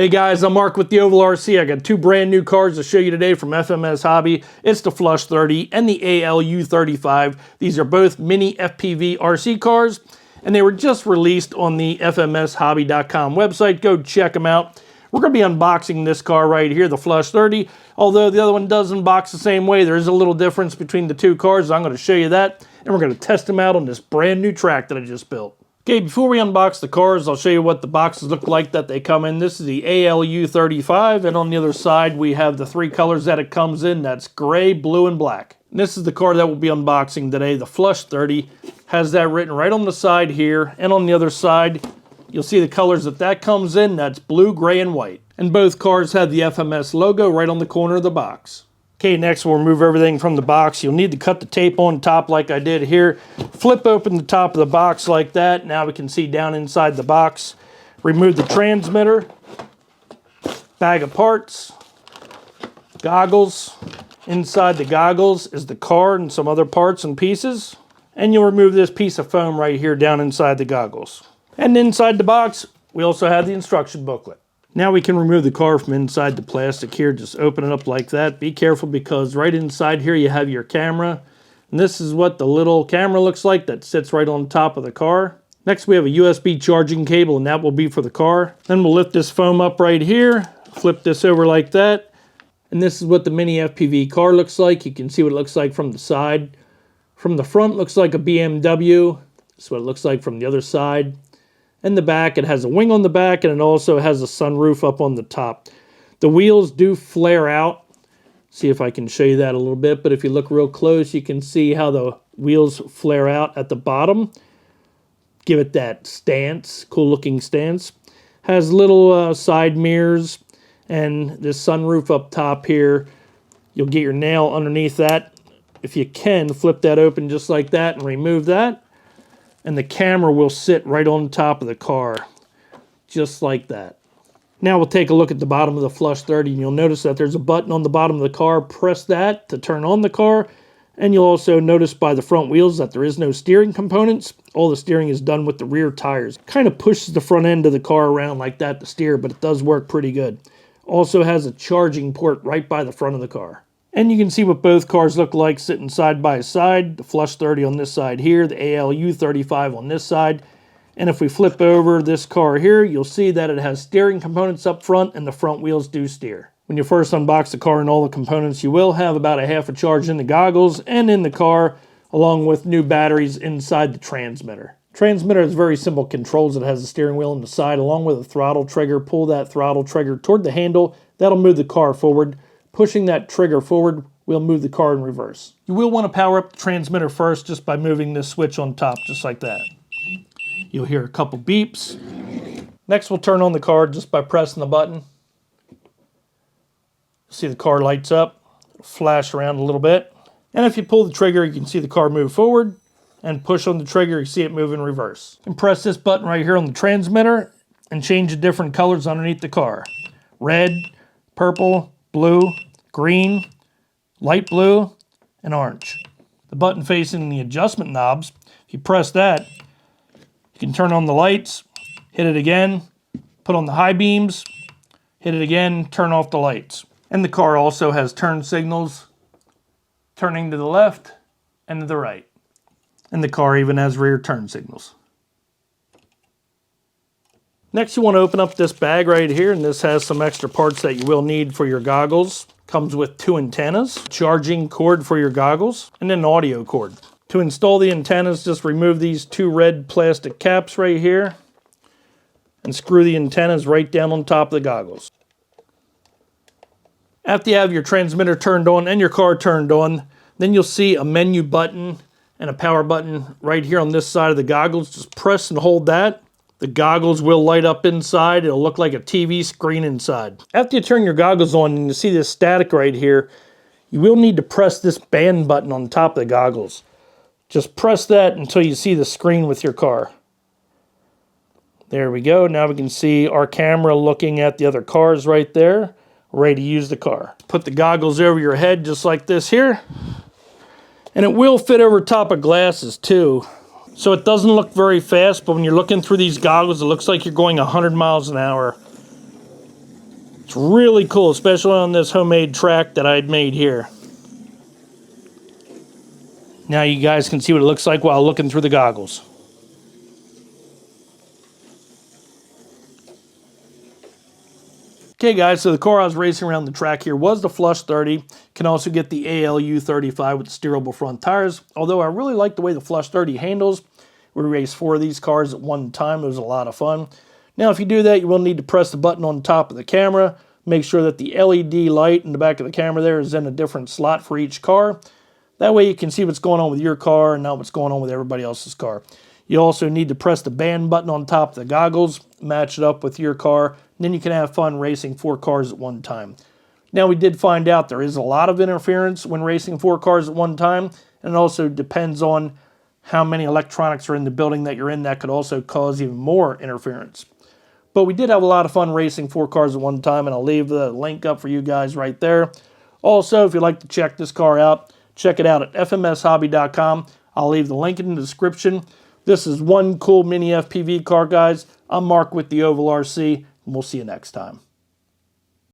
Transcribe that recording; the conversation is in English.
Hey guys, I'm Mark with the Ovalrc. I got two brand new cars to show you today from FMS Hobby. It's the Flush 30 and the ALU35. These are both mini FPV RC cars, and they were just released on the FMSHobby.com website. Go check them out. We're going to be unboxing this car right here, the Flush 30. Although the other one does unbox the same way, there is a little difference between the two cars. I'm going to show you that, and we're going to test them out on this brand new track that I just built. Okay, before we unbox the cars, I'll show you what the boxes look like that they come in. This is the ALU35, and on the other side we have the three colors that it comes in. That's gray, blue, and black. And this is the car that we'll be unboxing today. The Flush 30 has that written right on the side here, and on the other side you'll see the colors that comes in. That's blue, gray, and white. And both cars have the FMS logo right on the corner of the box. Okay, next we'll remove everything from the box. You'll need to cut the tape on top like I did here. Flip open the top of the box like that. Now we can see down inside the box. Remove the transmitter, bag of parts, goggles. Inside the goggles is the car and some other parts and pieces. And you'll remove this piece of foam right here down inside the goggles. And inside the box, we also have the instruction booklet. Now we can remove the car from inside the plastic here. Just open it up like that. Be careful because right inside here you have your camera. And this is what the little camera looks like that sits right on top of the car. Next we have a USB charging cable, and that will be for the car. Then we'll lift this foam up right here. Flip this over like that. And this is what the mini FPV car looks like. You can see what it looks like from the side. From the front, looks like a BMW. This is what it looks like from the other side. In the back, it has a wing on the back, and it also has a sunroof up on the top. The wheels do flare out. See if I can show you that a little bit, but if you look real close, you can see how the wheels flare out at the bottom. Give it that stance, cool looking stance. Has little side mirrors, and this sunroof up top here. You'll get your nail underneath that. If you can, flip that open just like that and remove that. And the camera will sit right on top of the car, just like that. Now we'll take a look at the bottom of the Flush 30, and you'll notice that there's a button on the bottom of the car. Press that to turn on the car, and you'll also notice by the front wheels that there is no steering components. All the steering is done with the rear tires. Kind of pushes the front end of the car around like that to steer, but it does work pretty good. Also has a charging port right by the front of the car. And you can see what both cars look like sitting side by side. The Flush 30 on this side here, the ALU35 on this side. And if we flip over this car here, you'll see that it has steering components up front, and the front wheels do steer. When you first unbox the car and all the components, you will have about a half a charge in the goggles and in the car, along with new batteries inside the transmitter. Transmitter has very simple controls. It has a steering wheel on the side along with a throttle trigger. Pull that throttle trigger toward the handle. That'll move the car forward. Pushing that trigger forward will move the car in reverse. You will want to power up the transmitter first just by moving this switch on top, just like that. You'll hear a couple beeps. Next we'll turn on the car just by pressing the button. See the car lights up, flash around a little bit. And if you pull the trigger, you can see the car move forward, and push on the trigger, you see it move in reverse. And press this button right here on the transmitter and change the different colors underneath the car. Red, purple, blue, green, light blue, and orange. The button facing the adjustment knobs, if you press that, you can turn on the lights, hit it again, put on the high beams, hit it again, turn off the lights. And the car also has turn signals, turning to the left and to the right. And the car even has rear turn signals. Next you want to open up this bag right here, and this has some extra parts that you will need for your goggles. Comes with two antennas, charging cord for your goggles, and an audio cord. To install the antennas, just remove these two red plastic caps right here and screw the antennas right down on top of the goggles. After you have your transmitter turned on and your car turned on, then you'll see a menu button and a power button right here on this side of the goggles. Just press and hold that. The goggles will light up inside. It'll look like a TV screen inside. After you turn your goggles on and you see this static right here, you will need to press this band button on top of the goggles. Just press that until you see the screen with your car. There we go. Now we can see our camera looking at the other cars right there, ready to use the car. Put the goggles over your head just like this here. And it will fit over top of glasses too. So it doesn't look very fast, but when you're looking through these goggles, it looks like you're going 100 miles an hour. It's really cool, especially on this homemade track that I'd made here. Now you guys can see what it looks like while looking through the goggles. Okay guys, so the car I was racing around the track here was the Flush 30. Can also get the ALU35 with the steerable front tires. Although I really like the way the Flush 30 handles. We raced 4 of these cars at one time. It was a lot of fun. Now if you do that, you will need to press the button on the top of the camera. Make sure that the LED light in the back of the camera there is in a different slot for each car. That way you can see what's going on with your car and not what's going on with everybody else's car. You also need to press the band button on top of the goggles, match it up with your car, and then you can have fun racing 4 cars at one time. Now we did find out there is a lot of interference when racing 4 cars at one time, and it also depends on how many electronics are in the building that you're in. That could also cause even more interference. But we did have a lot of fun racing 4 cars at one time, and I'll leave the link up for you guys right there. Also, if you'd like to check this car out, check it out at fmshobby.com. I'll leave the link in the description. This is one cool mini FPV car, guys. I'm Mark with the Ovalrc, and we'll see you next time.